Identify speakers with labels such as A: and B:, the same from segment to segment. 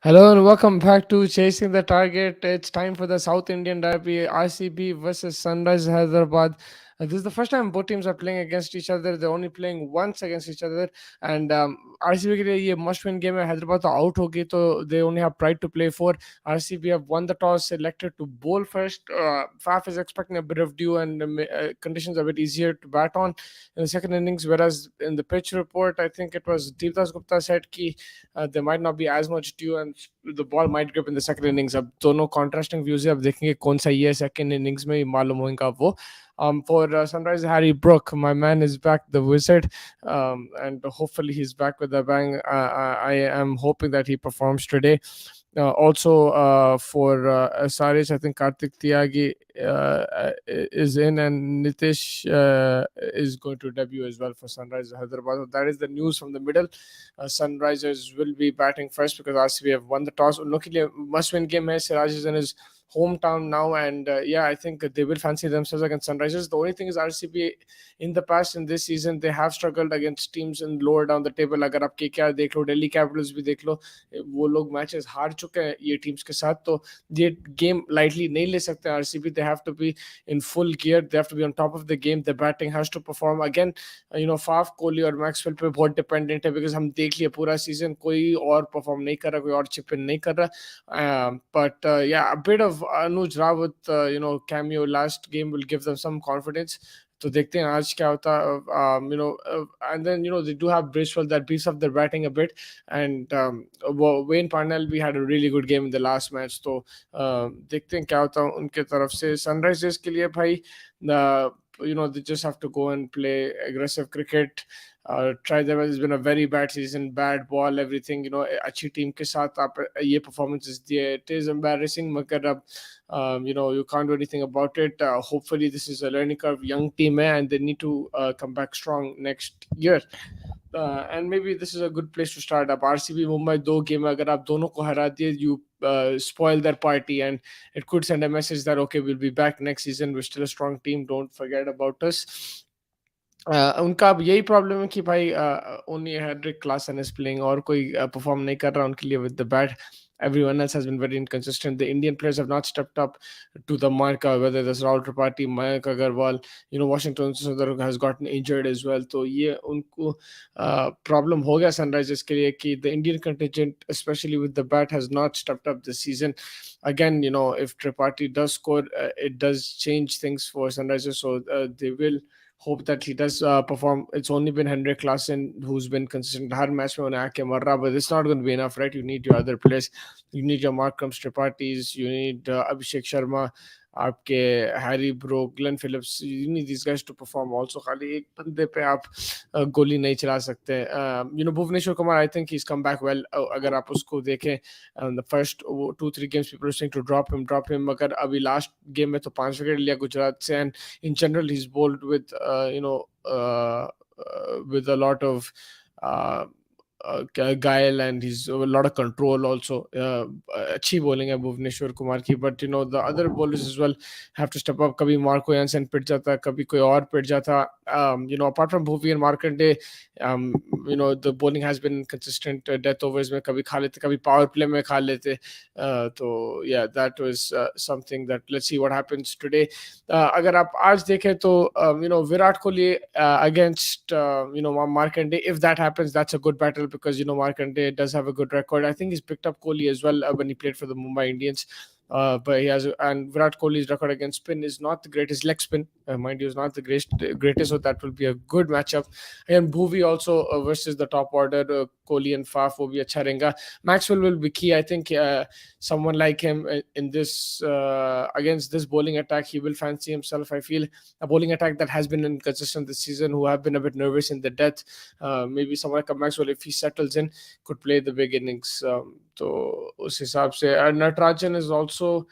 A: Hello and welcome back to Chasing the Target. It's time for the South Indian Derby, RCB versus Sunrise Hyderabad. This is the first time both teams are playing against each other. They're only playing once against each other. And RCB के लिए ये must win game है. Hyderabad तो out होगी तो they only have pride to play for. RCB have won the toss, selected to bowl first. Faf is expecting a bit of dew and conditions are a bit easier to bat on in the second innings. Whereas in the pitch report, I think it was Devdas Gupta said कि there might not be as much dew and the ball might grip in the second innings. अब दोनों contrasting views है. अब देखेंगे कौन सा ये second innings में मालूम होगा वो. For Sunrise, Harry Brook, my man is back, the wizard, and hopefully he's back with a bang. I am hoping that he performs today. Also, for SRH, I think Karthik Tyagi is in, and Nitish is going to debut as well for Sunrise Hyderabad. So that is the news from the middle. Sunrisers will be batting first because RCB have won the toss. Luckily, a must-win game hai. Siraj is in his hometown now, and I think they will fancy themselves against Sunrisers. The only thing is RCB in the past in this season they have struggled against teams in lower down the table. अगर आप KKR देख लो, Delhi Capitals भी देख लो, वो लोग matches हार चुके हैं ये टीम्स के साथ, तो ये गेम लाइटली नहीं ले सकते RCB. They have to be in full gear, they have to be on top of the game, the batting has to perform again. Faf, Kohli और मैक्सवेल पे बहुत डिपेंडेंट है because हम देख लिए पूरा सीजन कोई और परफॉर्म नहीं कर रहा, कोई और चिप इन नहीं कर रहा. But a bit of Anuj Rawat cameo last game will give them some confidence. तो देखते हैं आज क्या होता है. And then they do have Bristol that beefs up their batting a bit, and Wayne Parnell, we had a really good game in the last match. तो देखते हैं क्या होता है उनके तरफ से. Sunrisers के लिए भाई they just have to go and play aggressive cricket. Try them. It's been a very bad season, bad ball, everything. अच्छी टीम के साथ आप ये performances दिए. It is embarrassing, मगर अब you can't do anything about it. Hopefully, this is a learning curve. Young team hai, and they need to come back strong next year. And maybe this is a good place to start up. RCB Mumbai दो game अगर आप दोनों को हरा दिए, you spoil their party, and it could send a message that okay, we'll be back next season, we're still a strong team, don't forget about us. उनका अब यही प्रॉब्लम है कि भाई only Hedrick Klaasen is playing और कोई perform नहीं कर रहा उनके लिए with the bat. Everyone else has been very inconsistent. The Indian players have not stepped up to the mark, whether there's Rahul Tripathi, Mayank Agarwal, Washington Sundar has gotten injured as well. So ये उनको problem हो गया Sunrisers के लिए कि the Indian contingent, especially with the bat, has not stepped up this season. Again, if Tripathi does score, it does change things for Sunrisers. So they will hope that he does perform. It's only been Henrik Klassen who's been consistent. Har match mein unhe aake mar raha, but it's not going to be enough, right? You need your other players. You need your Markham Tripathis. You need Abhishek Sharma. आपके Harry bro, Glenn Phillips, you need these guys to perform also. खाली एक बंदे पे आप गोली नहीं चला सकते. Bhuvneshwar Kumar, I think he's come back well. अगर आप उसको देखें, the first 2-3 games people are saying to drop him, मगर अभी लास्ट गेम में तो 5 विकेट लिया गुजरात से, and in general he's bowled with with a lot of guile, and he's a lot of control also. अच्छी bowling है भुवनेश्वर कुमार की, but the other bowlers as well have to step up. कभी Marco Jansen पिट जाता, कभी कोई और पिट जाता. Apart from Bhuvi and Markande, the bowling has been consistent. Death overs में कभी खा लेते, कभी power play में खा लेते. तो that was something that let's see what happens today. अगर आप आज देखें तो Virat Kohli against Markande, if that happens, that's a good battle because Markande does have a good record. I think he's picked up Kohli as well when he played for the Mumbai Indians. But he has, and Virat Kohli's record against spin is not the greatest. Leg spin, mind you, is not the greatest. So that will be a good matchup. And Bhuvi also versus the top order, Kohli and Faf will be a charenga. Maxwell will be key. I think someone like him in this against this bowling attack, he will fancy himself. I feel a bowling attack that has been inconsistent this season, who have been a bit nervous in the death. Maybe someone like Maxwell, if he settles in, could play the big innings. तो उस हिसाब से Natarajan is also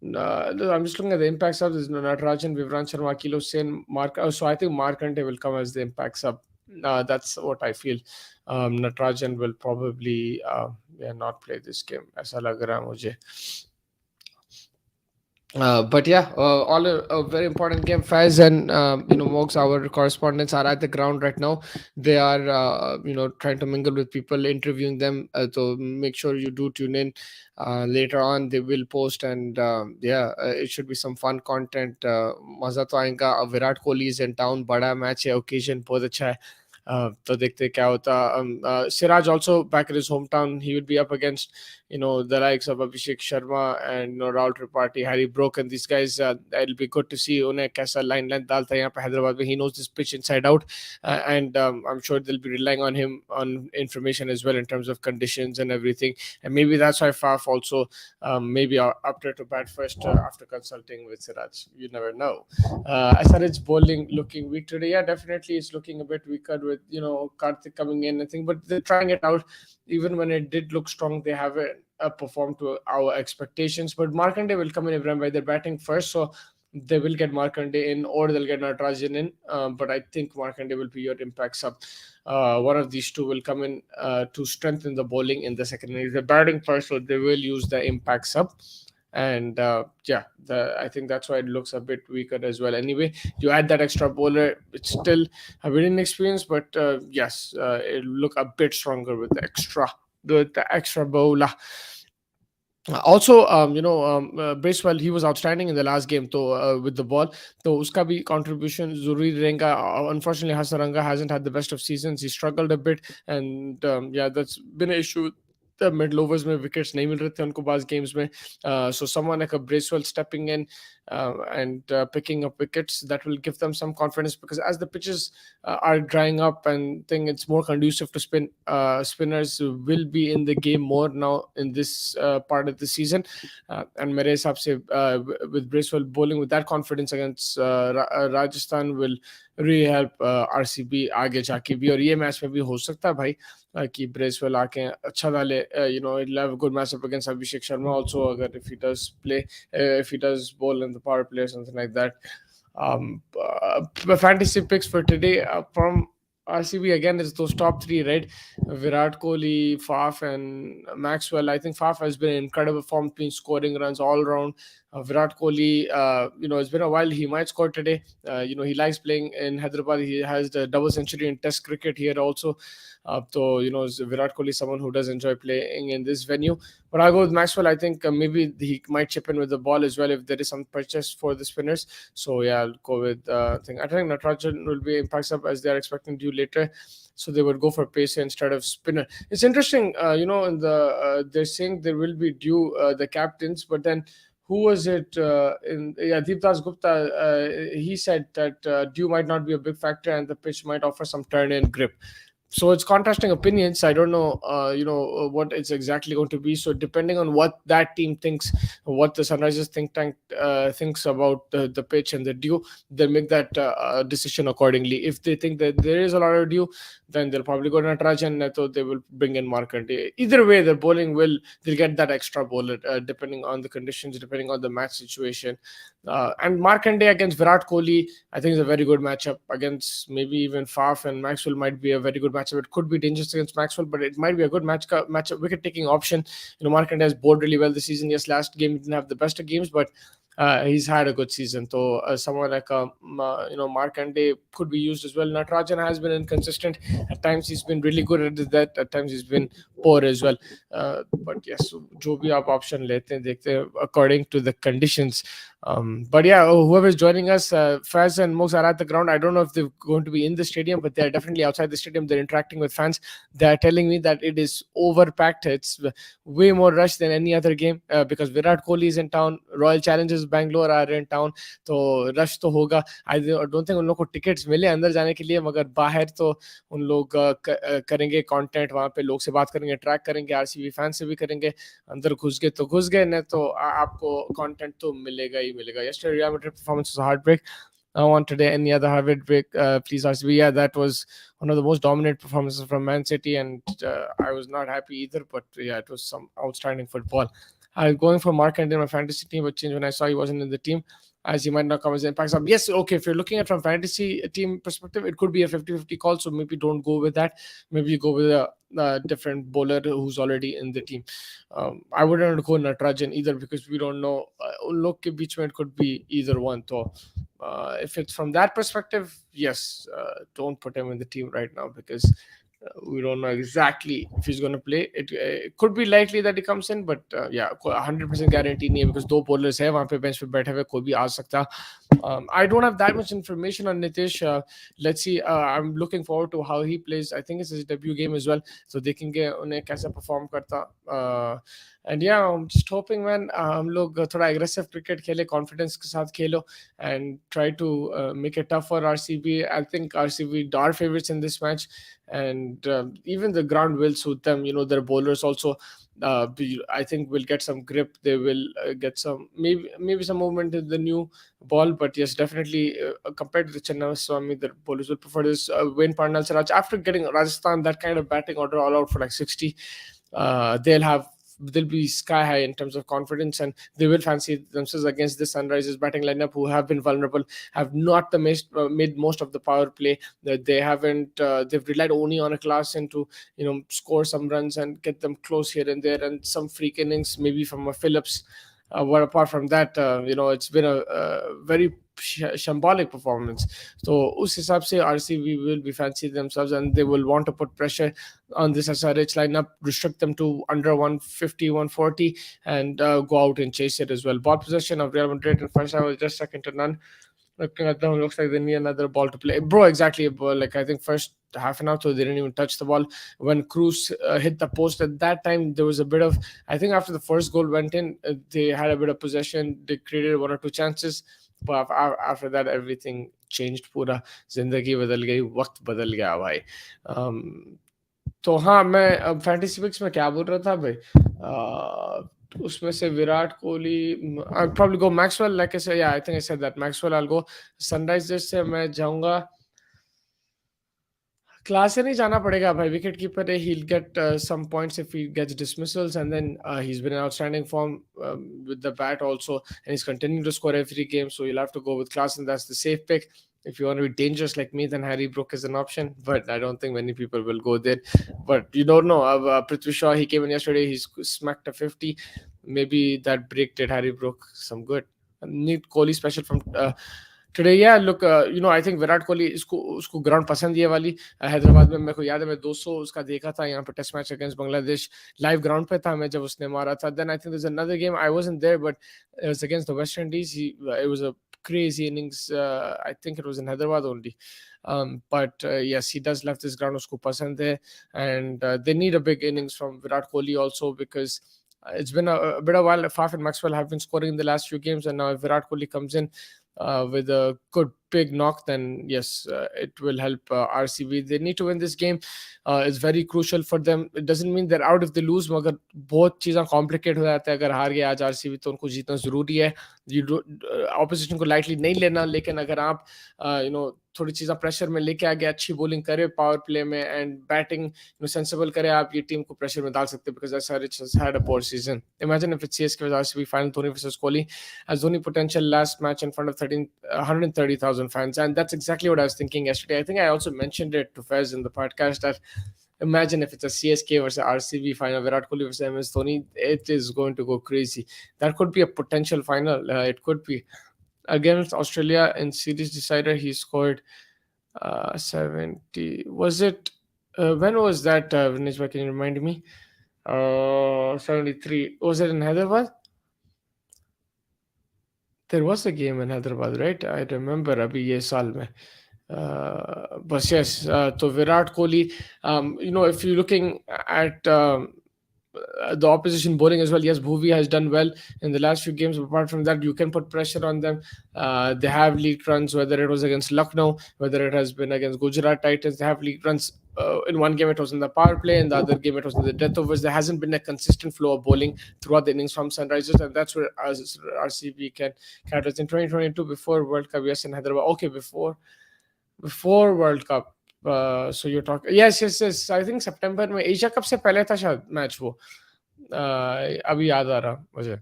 A: I'm just looking at the impact sub. There's Natarajan, Vivran Sharma, Akil Hussain, Mark. So I think Markante will come as the impact sub. That's what I feel. Natarajan will probably not play this game. ऐसा लग रहा है मुझे. But yeah, all a very important game. Faz and Mogs, our correspondents, are at the ground right now. They are trying to mingle with people, interviewing them. So make sure you do tune in. Later on, they will post, and it should be some fun content. मजा तो आएगा. Virat Kohli is in town. बड़ा match है. Occasion बहुत अच्छा है. तो देखते हैं क्या होता. Siraj also back in his hometown. He would be up against the likes of Abhishek Sharma and Rahul Tripathi, Harry Brook, and these guys. It'll be good to see उन्हें कैसा line length डालता है यहाँ पे हैदराबाद में. He knows this pitch inside out, and I'm sure they'll be relying on him on information as well in terms of conditions and everything. And maybe that's why Faf also maybe opted to bat first after consulting with Siraj. You never know. SRH bowling looking weak today. Yeah, definitely it's looking a bit weaker with Karthik coming in. I think, but they're trying it out. Even when it did look strong, they haven't performed to our expectations. But Markande will come in, Ibrahim, by they're batting first, so they will get Markande in or they'll get Natarajan in. But I think Markande will be your impact sub. One of these two will come in to strengthen the bowling in the second innings. They're batting first, so they will use the impact sub. And I think that's why it looks a bit weaker as well. Anyway, you add that extra bowler, it's still a bit inexperienced, but yes, it'll look a bit stronger with the extra bowler. Also, Bracewell, he was outstanding in the last game with the ball. So uska bhi contribution zururi रहेगा. Unfortunately, Hasaranga hasn't had the best of seasons. He struggled a bit, and that's been an issue. The middle overs में wickets नहीं मिल रहे थे उनको बाज़ games में. So someone like a Bracewell stepping in and picking up wickets, that will give them some confidence, because as the pitches are drying up and think it's more conducive to spin, spinners will be in the game more now in this part of the season. And मेरे हिसाब से with Bracewell bowling with that confidence against Rajasthan will really help RCB आगे जाके भी. और ये match में भी हो सकता है भाई कि ब्रेसवेल आके अच्छा डाले. He'll have a good matchup against Abhishek Sharma also, अगर if he does play, if he does bowl in the power play or something like that. Fantasy picks for today from RCB again is those top three, right? Virat Kohli, Faf, and Maxwell. I think Faf has been in incredible form, been scoring runs all around. Virat Kohli, it's been a while. He might score today. He likes playing in Hyderabad. He has the double century in Test cricket here also. So Virat Kohli is someone who does enjoy playing in this venue. But I'll go with Maxwell. I think maybe he might chip in with the ball as well if there is some purchase for the spinners. So yeah, I'll go with I think Natarajan will be impacts up as they are expecting due later. So they would go for pace instead of spinner. It's interesting, in the they're saying there will be due the captains, but then who was it? Deepdas Gupta. He said that dew might not be a big factor and the pitch might offer some turn and grip. So it's contrasting opinions. I don't know, what it's exactly going to be. So depending on what that team thinks, what the Sunrisers think tank thinks about the pitch and the dew, they'll make that decision accordingly. If they think that there is a lot of dew, then they'll probably go to Natarajan, and so they will bring in Markande. Either way, the bowling they'll get that extra bowler depending on the conditions, depending on the match situation. And Markande against Virat Kohli, I think is a very good matchup. Against maybe even Faf and Maxwell might be a very good matchup. It could be dangerous against Maxwell, but it might be a good matchup wicket-taking option. Markande has bowled really well this season. Yes, last game he didn't have the best of games, but he's had a good season. So someone like Markande could be used as well. Natarajan has been inconsistent. At times he's been really good at that. At times he's been poor as well. But yes, जो भी आप option लेते हैं देखते हैं according to the conditions. But yeah, whoever is joining us, Faz and Mox are at the ground. I don't know if they're going to be in the stadium, but they're definitely outside the stadium. They're interacting with fans. They're telling me that it is overpacked. It's way more rush than any other game because Virat Kohli is in town. Royal Challengers Bangalore are in town. तो rush तो होगा. I don't think उन लोग को tickets मिले अंदर जाने के लिए, मगर बाहर तो उन लोग करेंगे content, वहाँ पे लोग से बात करेंगे, track करेंगे, RCB fans से भी करेंगे. अंदर घुस गए तो घुस गए, नहीं तो आपको content तो मिलेगा ही मिलेगा. Yesterday Real Madrid performance was a heartbreak. I want today any other heartbreak, please RCB. Yeah, that was one of the most dominant performances from Man City, and I was not happy either. But yeah, it was some outstanding football. I was going for Mark Anthony in my fantasy team, but changed when I saw he wasn't in the team, as he might not come as an impact sub. Yes, okay, if you're looking at from fantasy team perspective, it could be a 50-50 call, so maybe don't go with that. Maybe you go with different bowler who's already in the team. I wouldn't go Natarajan either because we don't know. उन लोग के बीच में it could be either one. So if it's from that perspective, yes, don't put him in the team right now because we don't know exactly if he's going to play. It could be likely that he comes in, but yeah, 100% guarantee नहीं है because दो bowlers है वहाँ पे bench पे बैठे हुए कोई भी आ सकता. I don't have that much information on Nitish. Let's see. I'm looking forward to how he plays. I think it's his debut game as well, so देखेंगे उन्हें कैसा perform करता. And yeah, I'm just hoping man हम लोग थोड़ा aggressive cricket खेले, confidence के साथ खेलो and try to make it tough for RCB. I think RCB are favorites in this match, and even the ground will suit them. You know, their bowlers also. I think will get some grip. They will get some maybe some movement in the new ball, but yes, definitely compared to the Chennai Swami, the bowlers will prefer this. Wayne Pandal Siraj after getting Rajasthan that kind of batting order all out for like 60, they'll be sky high in terms of confidence, and they will fancy themselves against the Sunrisers batting lineup, who have been vulnerable, have not made most of the power play. That they haven't, they've relied only on a class and to score some runs and get them close here and there, and some freak innings maybe from a Phillips. But apart from that, it's been a very shambolic performance. So us hisab se RCB will be fancy themselves and they will want to put pressure on this SRH lineup, restrict them to under 150, 140 and go out and chase it as well. Ball possession of Real Madrid in first half was just second to none. Looking at them, looks like they need another ball to play. Bro, exactly. Like I think first half an hour, so they didn't even touch the ball. When Cruz hit the post at that time, there was a bit of. I think after the first goal went in, they had a bit of possession. They created one or two chances, but after that, everything changed. पूरा जिंदगी बदल गई, वक्त बदल गया भाई. तो हाँ, मैं अब फैंटेसी पिक्स में क्या बोल रहा था भाई. उसमें से Virat Kohli, I'll probably go Maxwell. Like I said, yeah, I think I said that Maxwell. I'll go Sunrisers से मैं जाऊंगा. क्लास से नहीं जाना पड़ेगा भाई. विकेट कीपर है, he'll get some points if he gets dismissals, and then he's been in outstanding form with the bat also, and he's continuing to score every game, so you'll have to go with class, and that's the safe pick. If you want to be dangerous like me, then Harry Brook is an option, but I don't think many people will go there. But you don't know. Prithvi Shaw, he came in yesterday, he smacked a 50. Maybe that break did Harry Brook some good. Need Kohli special from today. Yeah, look, I think Virat Kohli उसको ground पसंद ये वाली. हैदराबाद में मेरे को याद है मैं 200 उसका देखा था यहाँ पे test match against Bangladesh. Live ground पे था मैं जब उसने मारा था. Then I think there's another game I wasn't there, but it was against the West Indies. It was a crazy innings. I think it was in Hyderabad only. But yes, he does love this ground. Usko pasand hai, and they need a big innings from Virat Kohli also because it's been a bit of a while. Faf and Maxwell have been scoring in the last few games, and now if Virat Kohli comes in with a good big knock, then yes, it will help RCB. They need to win this game. It's very crucial for them. It doesn't mean they're out if they lose, मगर बहुत चीज़ें complicate हो जाता है. अगर हार गया आज RCB तो उनको जीतना ज़रूरी है. Opposition को lightly नहीं लेना, लेकिन अगर आप थोड़ी चीज़ें प्रेशर में लेके आगे अच्छी बॉलिंग करे पावर प्ले में एंड बैटिंग सेंसिबल करे, आप ये टीम को प्रेशर में डाल सकते हैं because SRH has had a poor season. Imagine if it's CSK versus RCB final, Dhoni versus Kohli, as Dhoni potential last match in front of 130,000 fans, and that's exactly what I was thinking yesterday. I think I also mentioned it to Fez in the podcast that imagine if it's a CSK versus RCB final, Virat Kohli versus MS Dhoni, it is going to go crazy. That could be a potential final. It could be. Against Australia in series decider, he scored 70. Was it? When was that, Vinesh? Can you remind me? 73. Was it in Hyderabad? There was a game in Hyderabad, right? I remember अभी ये साल में. But yes, so Virat Kohli, if you're looking at the opposition bowling as well, yes, Bhuvi has done well in the last few games. Apart from that, you can put pressure on them. They have leaked runs, whether it was against Lucknow, whether it has been against Gujarat Titans. They have leaked runs. In one game, it was in the power play. In the other game, it was in the death overs. There hasn't been a consistent flow of bowling throughout the innings from Sunrisers, and that's where RCB can capitalize. In 2022, before World Cup, yes, in Hyderabad. Okay, before World Cup. So you're talking, yes. I think September में Asia cup से पहले था शायद match वो. अभी याद आ रहा मुझे.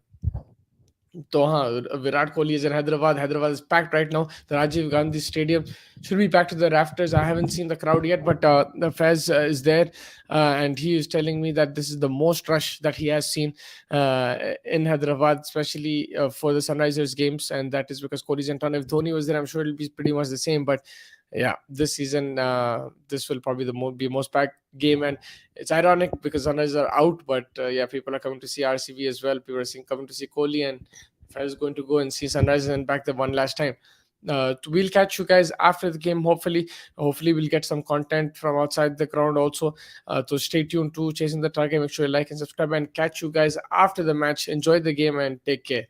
A: So, Virat Kohli is in Hyderabad. Hyderabad is packed right now. The Rajiv Gandhi Stadium should be packed to the rafters. I haven't seen the crowd yet, but the Fez is there, and he is telling me that this is the most rush that he has seen in Hyderabad, especially for the Sunrisers games, and that is because Kohli's in town. If Dhoni was there, I'm sure it'll be pretty much the same. But yeah, this season, this will probably be most packed game, and it's ironic because Sunrisers are out, but yeah, people are coming to see RCB as well. People are coming to see Kohli, and if I was going to go and see Sunrise and back the one last time. We'll catch you guys after the game. Hopefully, we'll get some content from outside the ground also. So stay tuned to Chasing the Target. Make sure you like and subscribe, and catch you guys after the match. Enjoy the game and take care.